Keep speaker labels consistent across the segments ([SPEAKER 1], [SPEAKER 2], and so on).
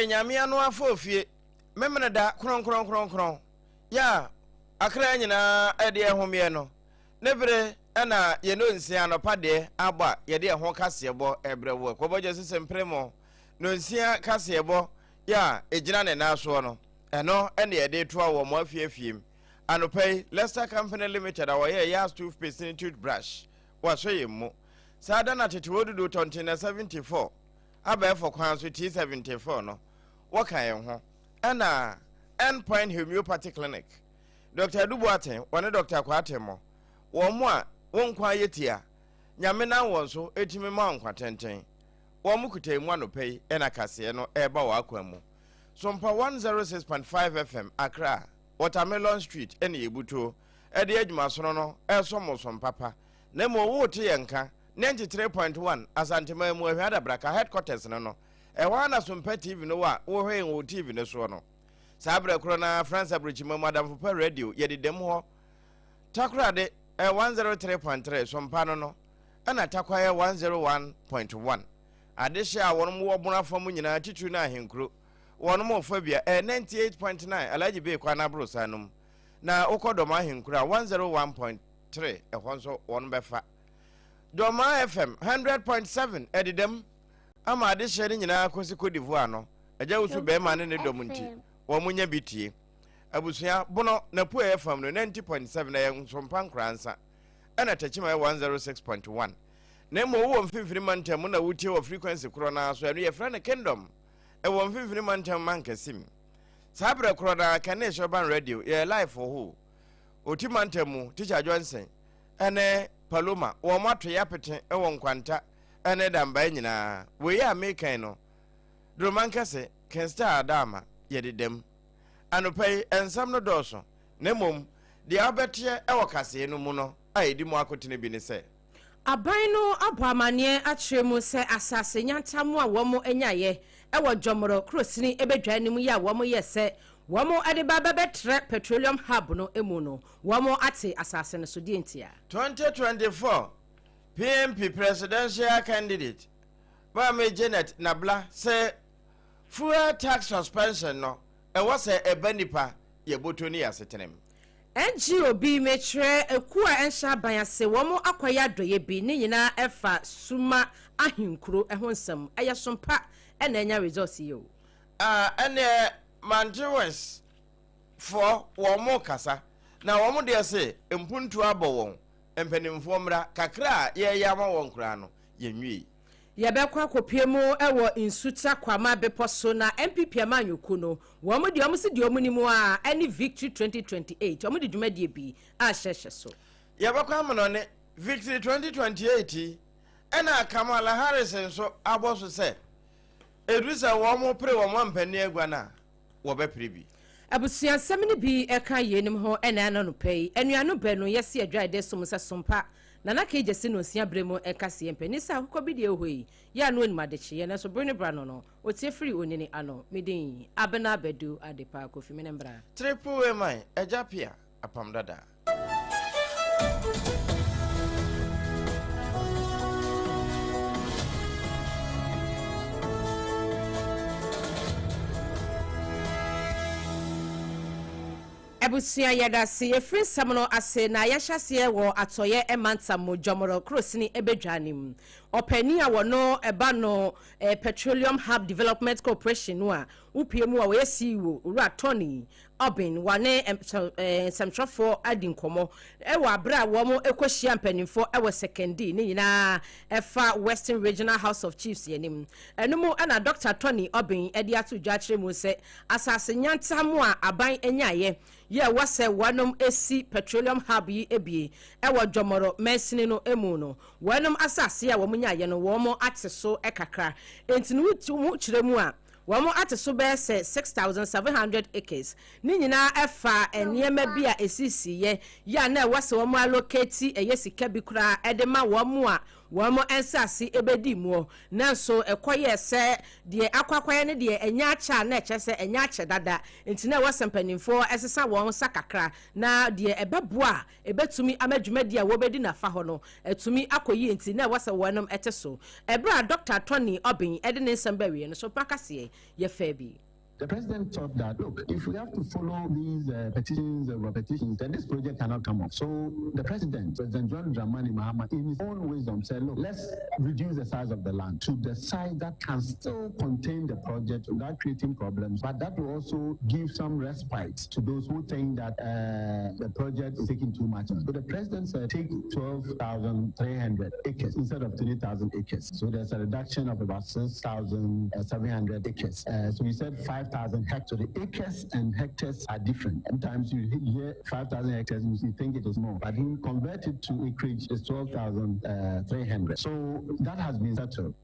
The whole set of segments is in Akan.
[SPEAKER 1] nyame anu afofie memene da kron ya akra nyina ede ehomie no nebere na ye no nsia no pade aba ye de ho kasebo ebrewo koboje sesempre no nsia kasebo ya ejina ne na so no eno ene ye de to awo mo afiefiem anopay Leicester Company Limited awoye yas toothpaste toothbrush waso yemu sada na tetewodudu tontina 74 aba for kwan so T74 no wakan ho ana Endpoint Homeopathy Clinic Dr. Dubuate one Dr. Kwatemo wo a wonkwa yetia nyame na won so etimi ma nkwa tenten wo mu kutemu anopay ena kase no eba wa akwamu SOMPA 106.5 FM Accra Watermelon Street ene ebuto ede adwuma sono no esomo sompapa na mo wo te yenka 93.1 asantema mu ahwa da braka headquarters no ewa SOMPA TV no wa wo hwen wo TV no so no sabra kro na France Abrichimo Madam for Radio yede dem ho takra de 103.3 SOMPA no ana takwaye 101.1 adehia wonom wo bona fam nyina titu na ahenkro wonom ofabia 98.9 alaji be kwa na bro sanum na ukodoma ahenkro 101.3 ehonso won befa Doma FM 100.7 edidem ama adehia ni nyina kosi kodivu no eja usu be ma ne domunti wo munya bitie abusua bono na pu FM no 90.7 na ye SOMPA nkransa ana tachima 106.1 na mo wo mfimfini mantem na wutie wo frequency kro na so eno ye fra na kingdom e wo mfimfini mantem mankasim sabra kro na Cashew ban radio ye live ho oti mantem teacher Johnson ene Paloma wo mato ya pete e wo nkwanta ene damba nyina we ya mekan no dromankase kensta adama ye dedem anopay ensam no doso na mom de abetie e wo kase no mu no aidi mu akotene bi ne se aban no abamane atremu se asase nyantamu a wo mo enyaye e wo dwomoro krosini ebedwanim ya wo mo yese wo mo ade ba betre petroleum hub no emu no wo mo ate asase no so die ntia 2024 PMP presidential candidate ba me Janet Nabla se fuel tax suspension no e wo se ebanipa ye botoni asetenem NGOB metre ekua ensha banase womo akwaya doye bi ni nyina efa suma ahinkuro ehonsam eye SOMPA ena enya resource yo ene manjewes for womo kasa na womo de se empuntu abowon empanimfo mra kakra ye yama won kura no yenwi yabekwa kopiemu ewo insuta kwama beposo na MPP amanyuku no womo de omo se de omo nimu a any victory 2028 omo de dwumadie bi a hyehye so yabekwa amono ne victory 2028 ena Kamala Harris nso aboso se edusa womo pre womo ampani agwa na wo be pre bi abusuan semni bi eka yenim ho ena na no pei enuano be no yesi adwa de som se SOMPA Nana kejesi no sia bremo ekase empeni sa akokɔ bi de ehoi ya no anima de kye na so brene bra no no otie free onini ano medin ABENA BADU ADEPA KWOFIE menembra triple mai AGYA APPIAH APAM DADAA Ebusia yadase efri samno ase na yahase wo atoye emantam jomoro krosini ebedwanim opani a wono eba no Petroleum Hub Development Corporation no a upiemu a we CEO ura Tony Obin wane semtrofo adinkomo ewo abra wo mo ekohia mpanimfo ewo sekendi ni nyina efa Western Regional House of Chiefs yenim enumu na Dr. Tony Obin edi atu dwachire mu se asase nyantamu a aban enyaye ye wase wanom esi Petroleum Hub yi ebie ewo dwomoro mesini no emu no wanom asase a wo munyaye no wo mo ateso ekakra entinu mu kiremu a wamo ateso be se 6,700 acres ni nyina efa eniema bi a esisi ye ya na wase wamo allocate eyesika bi kura edema wamo a
[SPEAKER 2] wamo ensasi ebedi mu nanso ekoye se de akwakwaya ne de enya acha na eche se enya ache dada enti na wasempanimfo esesa won sakakra na de ebeboa ebetumi amadwumadi a wobedi na fa ho no etumi akoyi enti na wasa wonom eteso ebra Dr. Tony Obin edene nsamba no so pakase ye fa bi.
[SPEAKER 3] The president thought that, look, if we have to follow these petitions, then this project cannot come up. So the President John Dramani Mahama, in his own wisdom, said, look, let's reduce the size of the land to the size that can still contain the project without creating problems, but that will also give some respite to those who think that the project is taking too much. So the President said, take 12,300 acres instead of 3,000 acres. So there's a reduction of about 6,700 acres. So he said 5,000 hectares. The acres and hectares are different. Sometimes you hear 5,000 hectares, you think it is more, but he converted to acreage is 12,300. So that has been settled.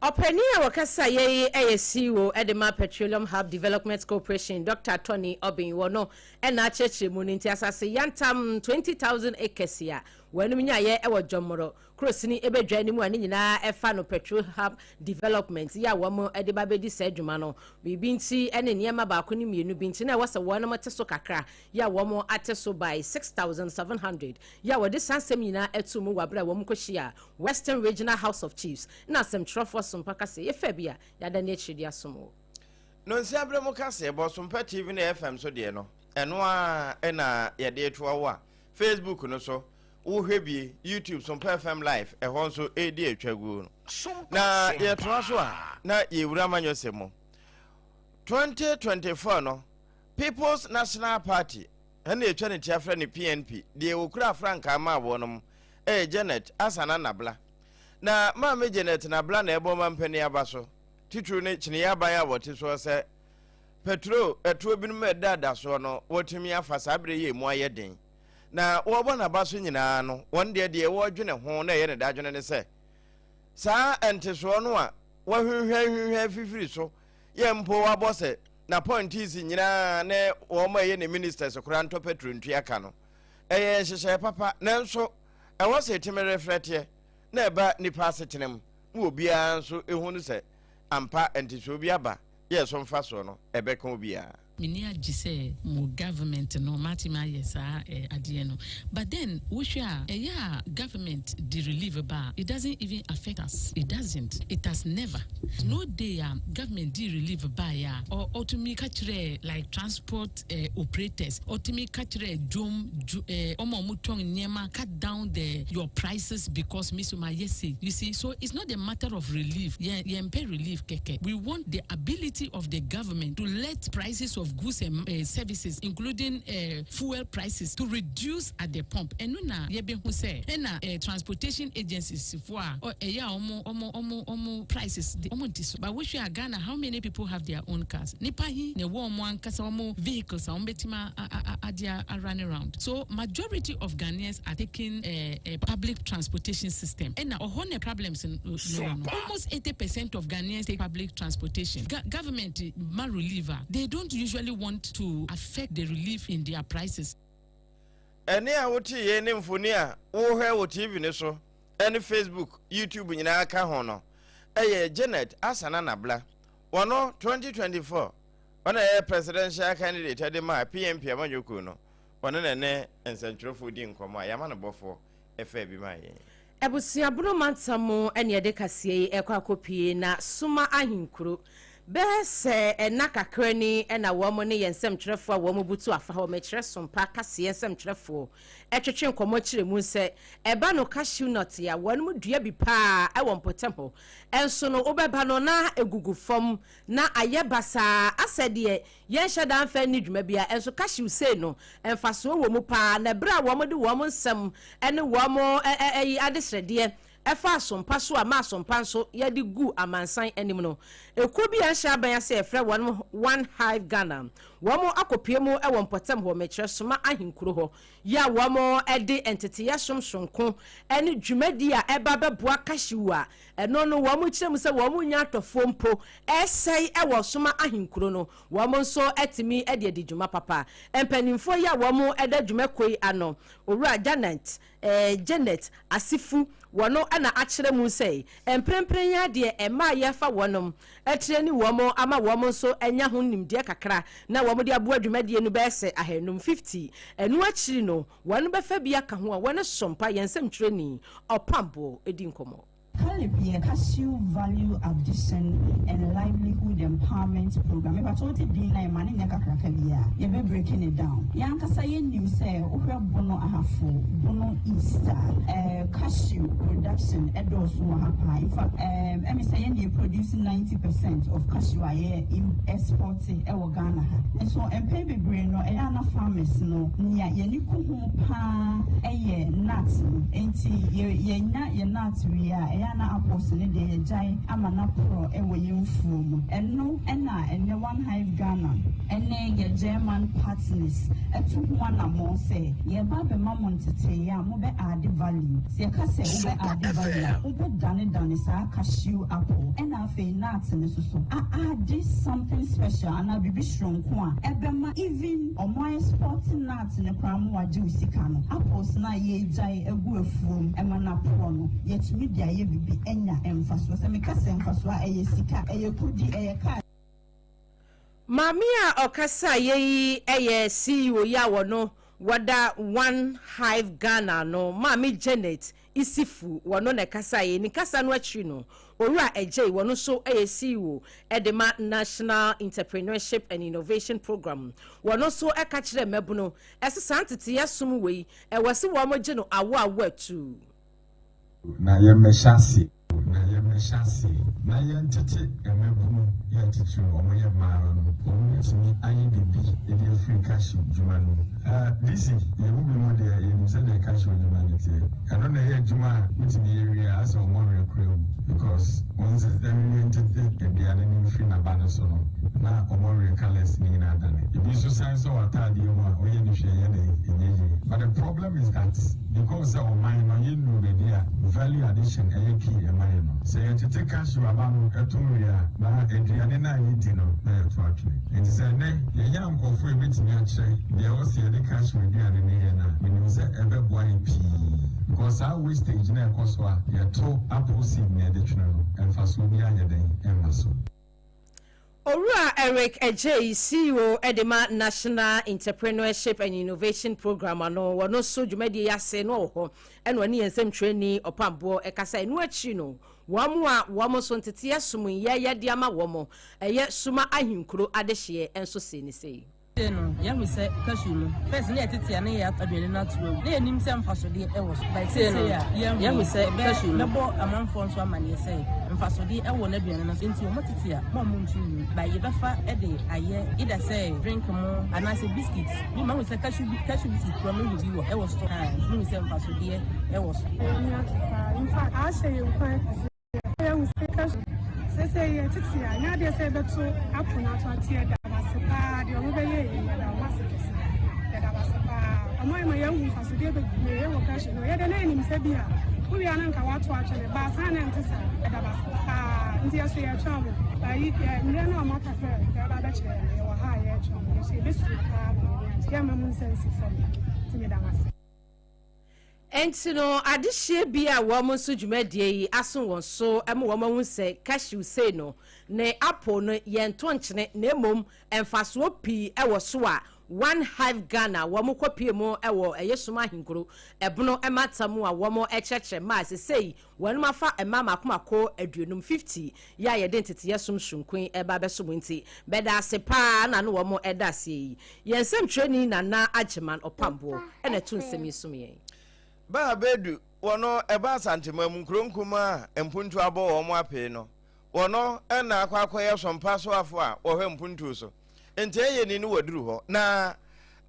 [SPEAKER 2] Openia wakasa ye CEO Edema Petroleum Hub Development Corporation Dr. Tony Obin wono ena cheche muninti asase yantam 20,000 acres ya wenu nya ye ewo jomoro krosini ebedwa ni mu ani nyina efa no Petrol Hub Development ya womo edeba bedi sedwuma no bibi nti ene niema ba ko ni mienu binti na wasa wono mateso kakra ya womo ateso by 6,700 ya wode sansem nyina etumu wabra womo kohia Western Regional House of Chiefs na sem trofo SOMPA kase ye fabia ya da ne chidi asomo
[SPEAKER 1] no nsi abremo kase bo SOMPA TV na FM so de no eno a ena ye de to wa Facebook no so wo hwebie YouTube SOMPA FM live ehon so edi atwagu no na ye to so a na ye wura manyosemo 2024 no People's National Party ene etwa ne tiafra ne PNP de wokura franka ma abonom Janet Asana Nabla na mama Janet Nabla na ebo mampani abaso titru ne chine yaban ya wote so se petro etuo binu medada so no wotumi afasa abre ye mu ayeden na wo bo na baso nyina no won de wo dwene ho na ye ne da dwene ne se saa ente so no a wo hwehwe fifiri so ye mpo wa bose na point is nyina ne wo ma ye ne ministers kura nto petro ntuaka no eye hyehye papa nanso ewo se timere frete na eba nipa asetenem wo bia nso ehunu se ampa ente so bia ba ye so mfa so no ebe kan bia
[SPEAKER 4] mini agise mo government no matima yesa adie no but then we share yeah government the relief ba it doesn't even affect us. It doesn't. It has never. No day government the relief ba ya or to me catch like transport operators or to me catch drum omo mutong nyema cut down your prices because misuma yesi. You see, so it's not a matter of relief. Yeah, pay relief keke. We want the ability of the government to let prices of goods and services, including fuel prices, to reduce at the pump. And now, who say, transportation agencies for prices. But we should Ghana, how many people have their own cars? Nipahi, ne warm one vehicles are running around. So majority of Ghanaians are taking a public transportation system. And now, problems in almost 80% of Ghanaians take public transportation. Government, reliever, they don't usually want to affect the relief in their prices.
[SPEAKER 1] Ene a woti ye ne mfoni a wo hwe wo TV ne so ene Facebook YouTube nyina aka ho no eye Janet Asana Nabla wono 2024 ona ye presidential candidate ade ma PNP amanyoku no wono ne ensentropho di nkomo a yama no bofo efa bi ma ye
[SPEAKER 2] ebusia buru mantamo ene ye de kasie ekwa kopie na suma ahinkuro bese enakakrani ena womo ne yensem kyerefo a womo butu afa ho me kyere SOMPA kase yensem kyerefo etwetwe nkomo kyere mu se eba no cashew nut ya wono dua bi pa e won potempo enso no obeba no na egugu fom na ayebasa asede yen hyeda amfa ni dwuma bia enso cashew sei no emfaso wo mu pa na bra womo de womo nsem ene womo adesrede efa SOMPA so ama SOMPA so yedi gu amansan anim no ekubi a hya ban ya se efre one hive Ghana wɔn akɔpie mu ɛwɔ mpɔtam wɔ mɛkyerɛ soma ahenkuro hɔ ya wɔn ɛde entity yasomsonko ɛne dwumadi a ɛba bɛboa Cashew a ɛno no wɔn kyerɛ mu sɛ wɔn nya atɔfo mpo ɛsɛe ɛwɔ soma ahenkuro no wɔn nso ɛtimi ɛde adi dwuma papa mpanimfoɔ ya wɔn ɛda dwuma koi ano owura Janet Asifu wɔno ɛna akyerɛ mu sɛ mprempren ya deɛ ɛma yɛfa wɔnom ɛkyerɛ ni wɔn ama wɔn nso ɛnya ho nimdeɛ kakra na wɔn de aboa dwumadie no bɛsɛ ahenum 50 ɛno akyiri no wɔn bɛfa bi aka ho a wɔn sompa yɛnsɛm twerɛ ni ɔpambo edi nkɔmɔ
[SPEAKER 5] APPIAH Cashew Value Addition and Livelihood Empowerment Program. If I told you the money you be breaking it down. Yankasa nim say bono ahafo bono Easter cashew production edos hapa. In fact, I say you producing 90% of cashew a year in exporting Ghana. And so pay brain no ayana farmers no nia yeni kuhu pa nuts enti ye nuts we are na apostle de jai amana pro ewo yemfum eno ena ene one hive Ghana ene ye German partners etu ho na mo say ye ba be mamon tete ya mo be add value se ka se wo be add value wo be dane sa cashew apple ena fe nuts ne so add something special ana bibi shronko a ebema even omo export nuts ne kwam waje usika no apples na ye jai egu afuom emana pro no yetumi dia ye bi enya emfaso se mekase emfaso a sika kudi ka
[SPEAKER 2] Mami a okasa ye CEO ya wono wada one hive Ghana no Mami Janet Isifu wono ne kasa ye ni kasa no akyi no owura AGYA wono so CEO edema National Entrepreneurship and Innovation Program wono so eka kire mebuno esesa ntete yasum wei ewase wo mo gye no awo atu
[SPEAKER 6] na yemeshasi na yentete emebunu yentete omoye maro no omutimi ayi bibi edi Africa Cashew juma no this ye wo bi mo de ye say the Cashew juma no tie ano na ye juma mutimi area as o mo rekro because once them yentete ebiane ni free na bana so no na o mo recalles ni na dane ebi so sign so atade yo ma oye ni hwe ye na enyeje but the problem is that because our mind no ye no be there value addition key emane no say yentete Cashew abanu etumria na ediane na yidi no na eto atwe enti say ne ye yam kofo ebetimi akye de o se de Cashew ediane ne ye na menim say ebeboa pi because our wastage na ekoswa ye to apple seed na de twena no emfaso bi anyeden emaso
[SPEAKER 2] Owura Eric AGYA CEO Edema National Entrepreneurship and Innovation Program ano wono so dwumadi yase no ho eno ani ensem training opambo ekasa enu achi no wamu a wamo so ntete yasum ye de ama wamo eye suma ahinkuro adehye enso se ni sei
[SPEAKER 7] no yam say Cashew no first na etete ya na ya aduane na turo na enim say mfasode e wo by say yam say Cashew no bo amanfo nso amane say mfasode e wo na aduane na so enti o motete ya mo ntu by ye befa e de aye either say drink mo and say biscuits me ma say Cashew biscuit from me bi wo e wo store me say mfasode e wo so
[SPEAKER 8] in fact I say you quite yam say Cashew say ye tete ya na de say beto apuna to atie da the Omobeye, that was a my young facility, the Cashew, the name Sabia, who we are not watching the Basan and Tessa, that was India trouble. I eat no more cafe, the other chair, or higher trouble. You see, this is Yaman sense for me.
[SPEAKER 2] Entino adihye bia wo mo so dwumadie yi aso won so em wo mo hu se Cashew say no ne apple no ye nto nkyene na emom emfaso pi e wo so a one hive Ghana wo mo kopie mo e wo eyesuma hinkuro ebono ematamu a wo mo echeche ma se sei wonu mafa emama komako aduonum 50 ya ye de ntete yesum hwunkun e ba beso nti beda se pa na no wo mo edase yi ye nsem training na agyeman opambo e na tu nsem yesum ye
[SPEAKER 1] Ba bedu wono eba santema mu nkronkuma empuntu abo wo mo ape no wono na akwakoye sompa so afo a wo hwe mpuntu so enti eye ni no waduru ho na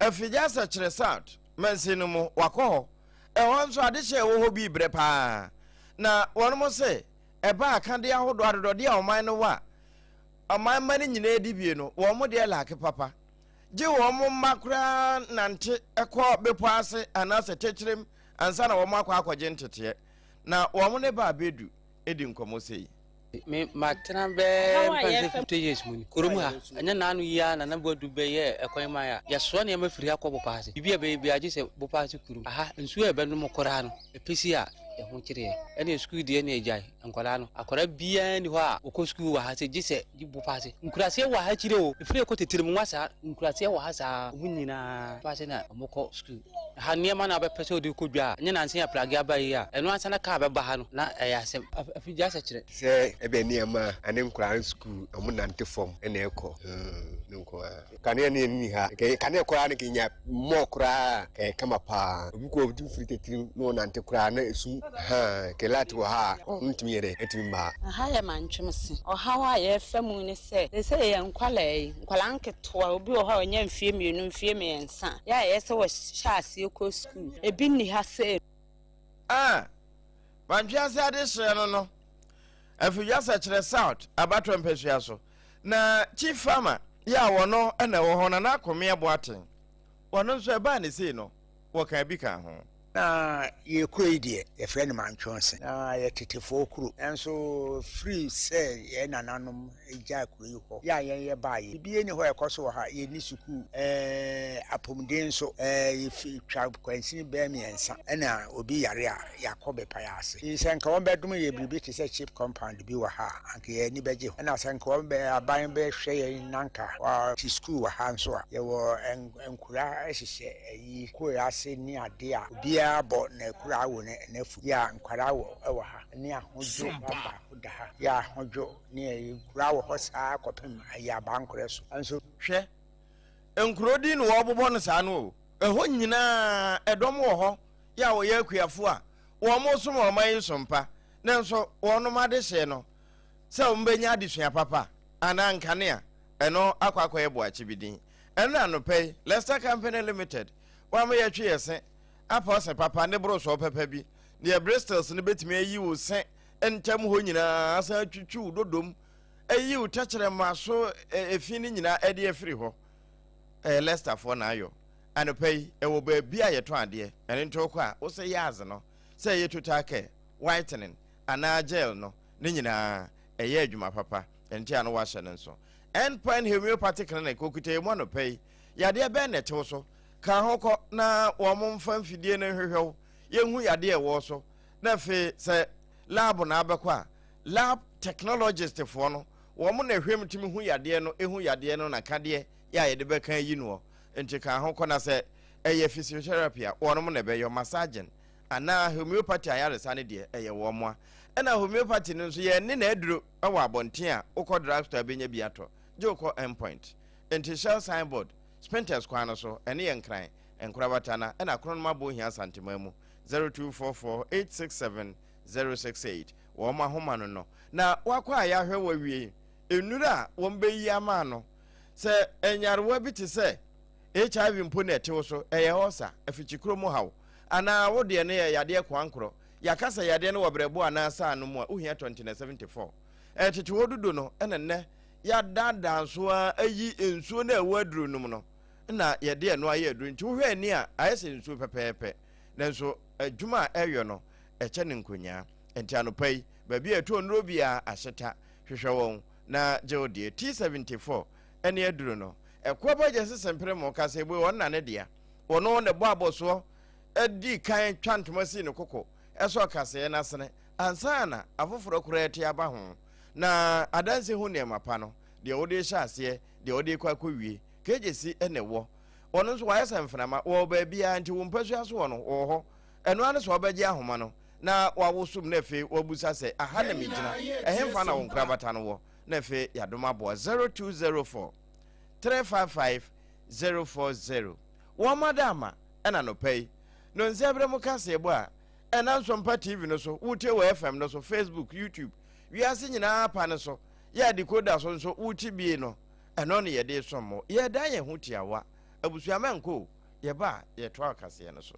[SPEAKER 1] afija sa kire south mansinu mu wakoho e won so ade hye wo ho bi bre pa na wono mo se eba akade ahodo adodode a oman no wa oman mani nyina edi bie no wo mo de lake papa gye wɔn mo mma koraa nante ɛkɔ bepɔ ase anaasɛ tɛkyerɛm ansa na wɔn akɔ akɔgye nteteɛ na wɔn ne ba abedu edi nkɔmɔ sei.
[SPEAKER 9] Me matena be mpanse 50 years muni kurum ha anya nanu ya na bodu be ye ekwan ma ya yeso na mafiri akɔ bopase bibia be agi se bopase kurum aha nsu e be no mokora no episi a ho kire ene school die na ejai nkwala no akora bia ni hɔ a okɔ school wa ha se gise bopase nkurase wa ha kire o efiri ekɔ tetirim nwasa nkurase wa ha sa munyina pase na mokɔ school ha niema na be pese odi kodwa anya nanse ya plagi abayi a eno ansa na ka be ba ha no na ɛyɛ asɛm afiji asa kire
[SPEAKER 10] se ebe niema ane nkura school amu nante form ene ekɔ nko kane ne ni ha kane kora ne kinya mo kora kama pa obi ko obi free tetiri no nante kora na esu ha kelati wa ha ntimi yere etimi ba
[SPEAKER 11] ha ya mantwemse ohawa ye famu ne se ye nkwala nketoa obi o ha onya mfie mienu mfie miensa ya ye se wo hyase ko school ebi ni ha se
[SPEAKER 1] mantwase ade hye no afidwa sa kyerɛ south abatɔ mpɛsua so na chief farmer ya wono na wo ho na akome aboaten wono nso e ba ne sei no wo kan bi kan ho
[SPEAKER 12] na ye koi die ye friend man chonse na ye tetefo kuru enso free say ye nananom eja kuru yi ho ya ye ba ye bi eni ho e koso ha ye ni suku apomden so ye fi twa kwansin be mi ensa na obi yare a yakobe pa ya ase nsenka won bedum ye bibi te say cheap compound bi wa ha anka ye ni beje na senka won be aban be hwe ye nanka wa ti school wa ha nso a ye wo enkura ehihye yi ko ya ase ni ade a obi bo na kura wo na fu ya nkwara wo ewa ha ni ahojo baba da ha ya ahojo ni kura wo hosa kopem ya bankore so anso
[SPEAKER 1] hwe enkurodi no wo bobo no sa no eho nyina edom wo ho ya wo ya akuafo a wo mo so mo man sompa na nso wo no made hye no se wo mbenya adesua papa ana nkane a eno akwakwa ebo achibidin eno anopɛ Leicester Company Limited wa mo ya twe yese apose papa ne bro so papa bi ne Bristles ne betimi ayi wo se entam ho nyina asa twutwu dodom ayi wo tachere maso efi ni nyina ede efiri ho Leicester fo na ayo anopai ewo ba bi a yeto ade ene ntoko a wo se yaz no se yetuta ke whitening ana gel no ne nyina eye adwuma papa enti ano wa hye ne nso endpoint homeopathic clinic okuta mu anopai yade be ne tew so ka hoko na wo momfa mfidie ne hwehwew yenhu yade ewo so na fe se lab na abekwa lab technologist fo no wo mo na hwem timi hu yade no ehu yade no na kade ya yede be kan yi no enti ka hoko na se eye physiotherapy a wo no mo na be yo massaging ana homeopathy ayare sane de eye wo mo na homeopathy no so ye ne na aduro ewo abonten a ukọ drugstore benya biato je ukọ endpoint enti shell signboard Spenters kwano so ene yenkran enkrabatana ena kronoma bo hia santemamu 0244867068 wo ma homa no na wakwa ya hwe wawie enura wo mbeyi ama no se enyarewa bi te se HIV mpo na etewo so eye hosa afichikro mu hawo ana wo de ne yade kwankro yakasa yade ne wobrebo ana sa no mu a ohia 2074 etete wodudo no ene ya dada nso ayi ensuo na ewaduru num no na yede eno aye aduru nti wohwe ani a ayese nsuo pepepe na nso adwuma eyo no eche ne nkonya enti anopai ba bi eto nro bia ahyeta hwehwe won na jeodie T74 ene aduru no ekwoba jese sempere mo kase bo won na ne dia wono ne bo aboso edi kan twantomasi ne kokko eso kase na sene ansana afoforo kura eti aba ho na adanse hu ne mapa no de wode hya ase de wode kwakowie kejesi enewo ono nso wa yasamframa wo ba bia nti wo mpasu aso wo no wo ho eno ane so obaji ahoma no na wawosum na fe wabusa se aha na mejina ehemfa na wo nkrabata no wo na fe yadoma bo 0204 355 040 wo madama ena no pay no nzebre mu kase ebo a ena SOMPA TV no so wutie wo FM no so Facebook YouTube wiase nyina pa ne so ya decoder so nso wuti bie no eno ne yede sommo ye dan ye hutiawa abusuamanko ye ba ye to akase ne so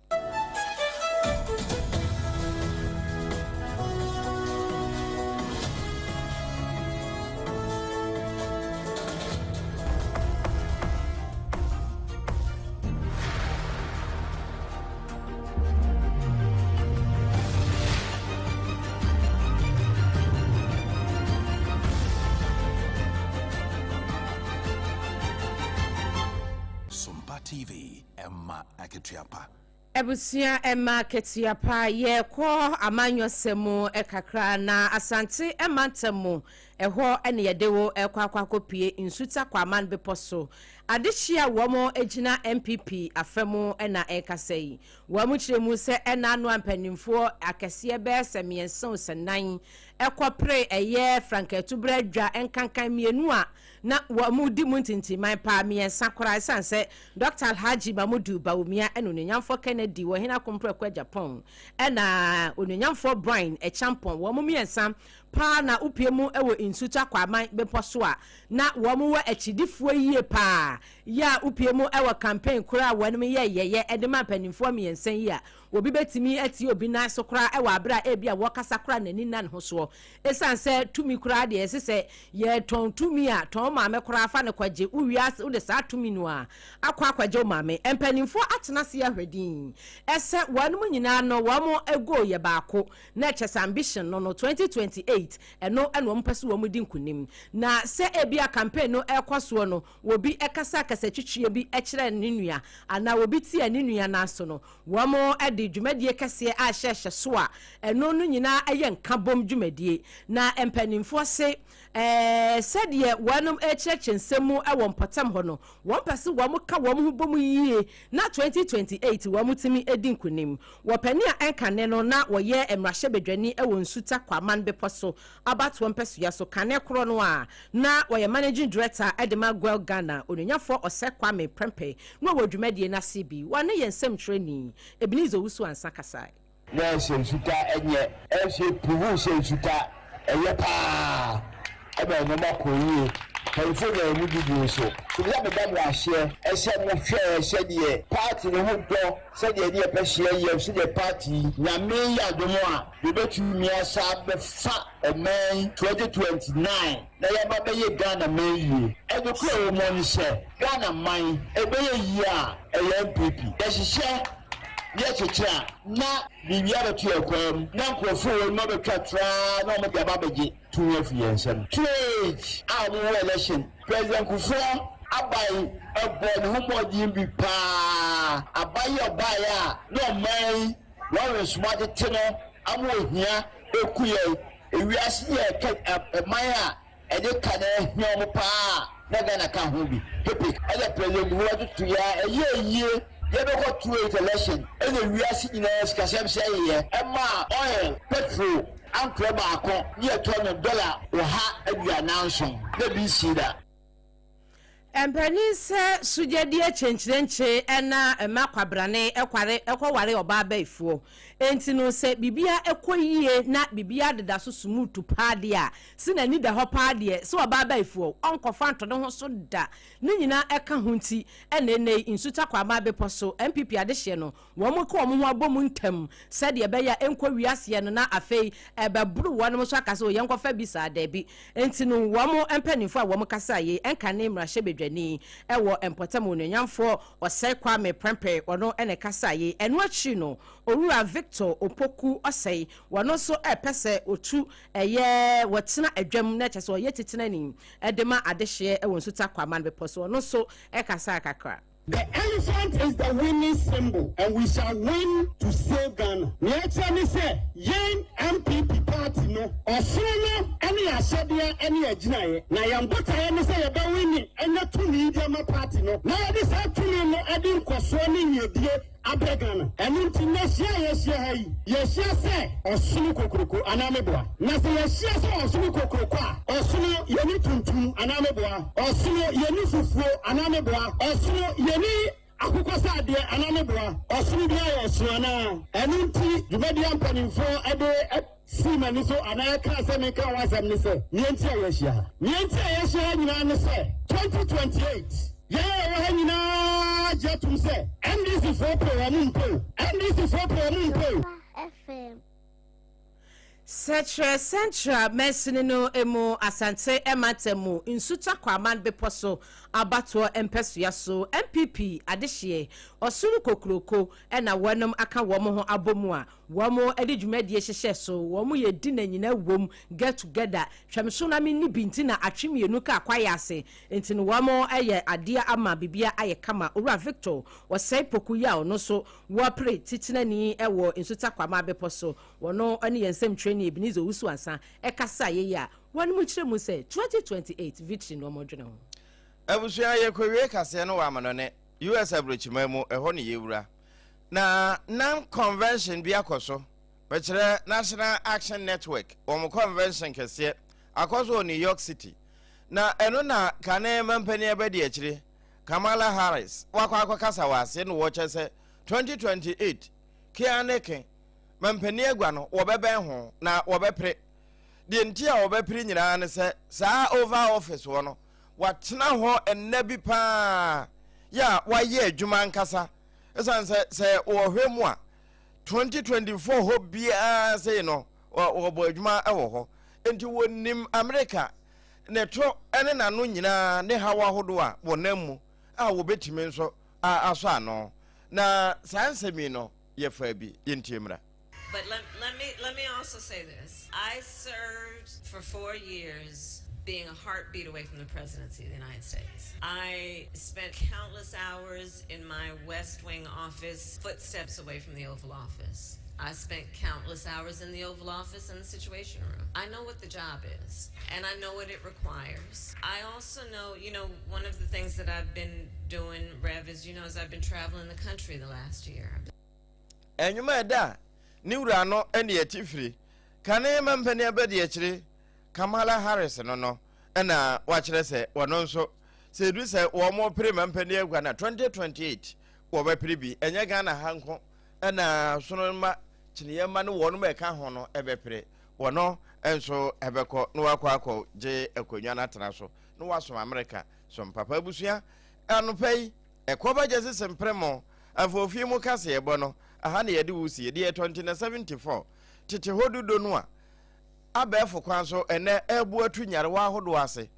[SPEAKER 13] TV Emma Aketiapa.
[SPEAKER 2] Ebusia Emma Ketiapa ye ko amanyo semu ekakra na asante emantemu eho ene yedewo ekwa kopie insuta kwa man beposo adehia womo ejina MPP afemu ena ekasei womu chiremu se ena anu ampanimfo akese be semienson senan ekopre eye franketu bradwa enkankan mienu a na womu di muntinti man pa miensa kora sanse Dr. Alhaji Mamudu Bawumia eno nyamfo Kennedy wo hina kompre kwa Japan ena onyamfo Brian e champon womu miensa pa na upiemu ewo insuta kwa man beposo a na womu wa echidifo yie pa ya upiemu ewo campaign kura wanum ye edema panimfo miensa yi a obi betimi ati obi na so kura ewo abra ebia wo kasa kura nani nan ho so esanse tumi kura de esese ye ton tumi a ton maame kura fa ne kwaje uwiase wo de sa tumi no a akwaje maame empanimfo atena se ahwedin ese wanum nyina no womo ego ye baako na chesa ambition no 2028 eno mpese wo mudi nkunim na se ebia campaign no ekoso no wobi ekasa twitwie bi ekire ne nua ana wobi tie ne nua na so no womo edi dwumadie kese a hyehye so a eno no nyina aye nkabom dwumadie na empanimfo se said wanum echechensemu ewo mpatam ho no won pese wo ka wo ho bom yie na 2028 wo mutimi edi nkunim wo pani a enkane no na wo ye emrahye bedwani ewo nsuta kwa man beposo about one person ya so kane kro no a na wo ye managing director Edema Gwel Ghana onyanyafo Osekwame Prempe no wo dwumadie na CB wane ye nsem training Ebinizo Wusu ansa kasai
[SPEAKER 14] na sensuta enye ese puhu sensuta eye pa ebe no makoyi California mudi so ya be dam la share ese mo hwe ese de party ne ho do se de de pe share ye se de party na me ya do mo a de betu mi asa be fa emen 2029 na ya ba be ye Ghana man yi e do ko mo ni se Ghana man e be ye yi a e MPP de hye ye chicha na bibia to yakwam na nkofo wo no betwa tra na mo de babaje tuwe fiensem trade our election president Kufo abai ebo ne ho bi pa abai obaya no man Lawrence Madetino amohia ekuye ewiase ye man a e de kana hia mo pa na Ghana ka ho bi pepe e president wo to ya eye yebeko 28 election ene wiase nyina skasem say ye ema oil petrol ankre baako ye $200 wo ha aduana nson na bi si da
[SPEAKER 2] empani se sujadie chenchirenche ena makwabrane ekware oba baifuo enti no se bibia ekoyie na bibia deda so sumutu paade a se na ni da ho paade se oba baifuo onkofa ntode ho so da ni nyina eka hunti ene insuta kwa ma beposo MPP adehye no wo mo ko mo ho abom ntam se de be ya enkwa wiase no na afei ebeburu wono so akase o yenkofa bisa da bi enti no wo mo empanifo a wo mo kasa ye enka ne mrahye bedwani ewo empotam onyamfo Osekwame Prempe wono ene kasa ye eno achi no owura Victor Opoku osei wono so epese otu eye wotena adwam na kyese oye titena ni edema adehye ewo nsuta kwa man beposo wono so ekasa kakra.
[SPEAKER 15] The elephant is the winning symbol, and we shall win to save Ghana. Me actually say, yen MPP party no, or sooner any ashadia any ajinaye. Na yambota any say about winning, and not to media my party no. Now this have to me no adding kwaswani yedie abegana. And until next year, yes, say, or sunu kokroko anameboa. Na say yes, or sunu kokroko, or sunu yeni tuntum anameboa, or sunu yeni fufu anameboa, or sunu yeni akukosa de anameboa, or sunu dia yoswana. And until you made the ampanifo ebe Sima niso anayaka semeka wasam nise. Nientia yeshia. Nientia yeshia nyina say 2028. Yeah, wahanyina jatum say. NDC for Petroleum. NDC for Petroleum.
[SPEAKER 2] FM. Central Messinino emo asante ematemu insuta kwa man beposo abato empesua so MPP adehye osuru kokroko na wonam aka womo ho abomu a womo edi dwumadi hyehye so womo ye di na nyina wom get together hwemso na me ni binti na atwemienu ka kwayase enti no womo eye adea ama bibia aye kama owura Victor wasai poku ya ono so wo pre titinani ewo insuta kwama bepo so wono ani yensem training Ebinizo Wusu ansa ekasa ye ya wonu mu kire mu se 2028 victory no modwene ho
[SPEAKER 1] abusua ye kowie kase no wa manone US abrochimemu eho ne yewura na non convention bi akoso wechire National Action Network o convention kese akoso New York City na eno na kane mampani abedi akire Kamala Harris wakwa kasa wase no wo chese 2028 kianeke mampani agwa no wobeben ho na wobepre de ntia wobepre nyina ne se saa over office wo no watena ho ennabi pa ya waye adwuma nkasa esan se wo hwemu a 2024 ho bia say no wo bo adwuma ewo ho enti wonim America ne to ene na no nyina ne hawa hodo a wonam a wo betime nso aso ano na sansemi no ye fa bi yentimra.
[SPEAKER 16] But let me also say this. I served for 4 years being a heartbeat away from the presidency of the United States. I spent countless hours in my West Wing office, footsteps away from the Oval Office. I spent countless hours in the Oval Office and the Situation Room. I know what the job is, and I know what it requires. I also know, one of the things that I've been doing, Rev, is, as I've been traveling the country the last year.
[SPEAKER 1] And you made that. Niura no eni etifri kane mampani abedi akire Kamala Harris no na wachire se wono nso se du se wo mo pre mampani agwa na 2028 wo ba pre bi enye Ghana hanko na sono ma chiniye ma no wono ma ka ho no ebe pre wono enso ebeko no akwa je akonwa na tena so no waso America so papa abusua anopai ekoba jese sempremo afofie mu kase ebo no aha na yede wusi yede 2074 tete hodudo no a abefo kwan so ene ebu atu nyare wa hodo ase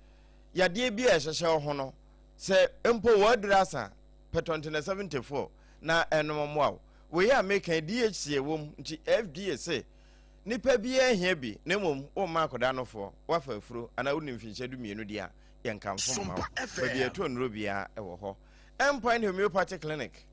[SPEAKER 1] yade bi a hyehye ho no se empo wadrasa pe 2074 na enomo a we ya make DHC ewom nti FDA say nipa bi ehia bi na mom o ma akoda no fo wafa afuro ana unim finche du mienu dia yenkamfo ma ba bi eto nro bia ewo ho Empire Homeopathic Clinic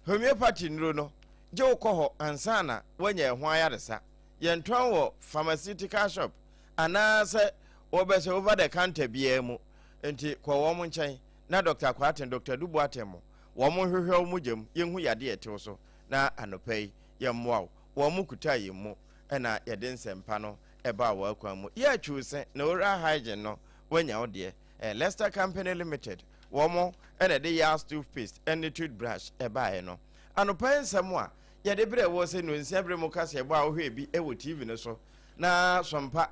[SPEAKER 1] homeopathy nro no je ukoho ansana wanya ho ayaresa yenton wo pharmaceutical shop anase obese over the counter bia mu enti kwa wo mu nchen na Dr. Kwaten Dr. Dubu Atemo wo mu hwehwe mu gem yenhu yade etew so na anopai yemmoa wo mu kuta yemu na yede nsempa no eba wa akwan mu ya twuse na ora hygiene no wanya ode Lester Company Limited wo mu na de ya toothpaste and toothbrush eba no anopai nsemo a yade bre wo se no nsiabre mu kase eba ohwe bi ewo TV no so na sompa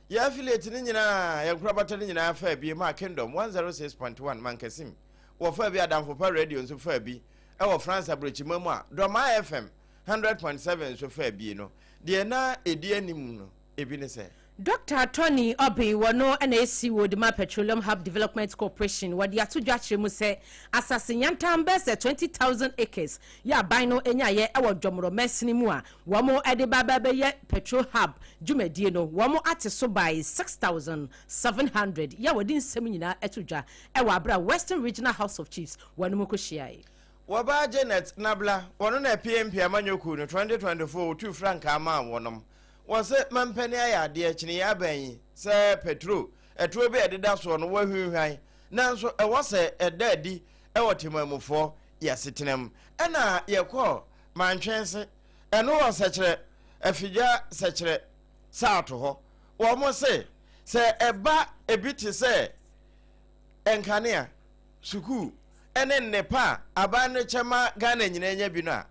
[SPEAKER 1] ya affiliate ni nyina ya kurabata ni nyina fa bi ma Kingdom 106.1 mankasim wo fa bi adamfo pa radio nso fa bi ewo France abrochimamu a Doma FM 100.7 so fa bi no de na edi anim no ebi ne se
[SPEAKER 2] Dr. Tony Obi wono NAC Wodima Petroleum Hub Development Corporation wadi atudwa chemu se asasinyanta mbese 20,000 acres ya bino enya ye ewo dwomro mesini mu a womo ede baba ye petrol hub dwumadie no womo ate so by 6,700 ya wadi nsem nyina atudwa ewo abra Western Regional House of Chiefs wono mu kohyiae
[SPEAKER 1] waba Janet Nabla wono na PMP amanyoku no 2024 2 frank ama wonom wose mampani ayade chini ya ban se petrol etro be ededa so no wahwehwan nanso ewose edadi ewotemamufo yasetenam ena yekọ mantwense eno wosechire afija sechire saato ho wo mo se eba ebiti se enkanea suku ene nepa abane chema Ghana nyinanya bi no a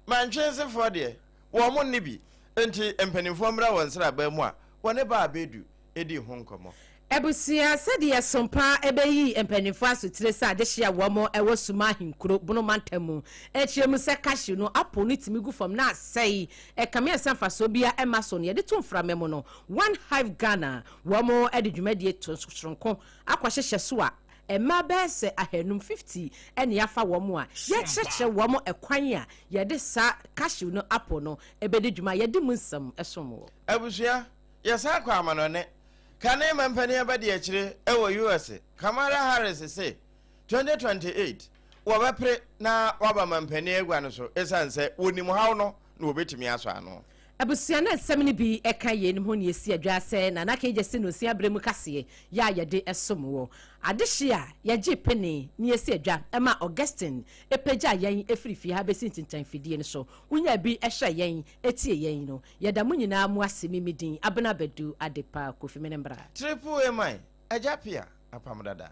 [SPEAKER 1] mantwense fo de wo mo nibi enti empanimfo mra wonsra ba mu a wone ba abedu edi ho nkomo
[SPEAKER 2] ebusia sede SOMPA ebeyi empanimfo asotire sa adehia womo ewo suma hinkuro bunu mantamu echiremu se Cashew no apo ni timigu fam na sei ekame sanfaso bia emaso ne yede tumfra memo no one hive Ghana womo ede dwumadie to soronko akwahyehyɛ so a emma bese ahenum 50 ene yafa wo mo a ye cheche wo mo ekwan a ye de sa Cashew no apple no ebedi dwuma ye de munsam esomo
[SPEAKER 1] abusua ye sa kwa amanone kane mampani abadi akire ewo US Kamala Harris say 2028 wabapre na waba mampani egwa no so esanse wonim hawo no na obetimi aso ano
[SPEAKER 2] abusia na semini bi eka ye nim ho ne esi adwa se na naka je se no si abremu kase ya yede esomo adehia ye je pene ne esi adwa ema Augustine epeja yen efrifi ha besi tintan fidie ne so unya bi ehwe yen etie yen no ye da munyina mu asemi midin ABENA BADU ADEPA KWOFIE menembra
[SPEAKER 1] triple AMI AGYA APPIAH APAM DADAA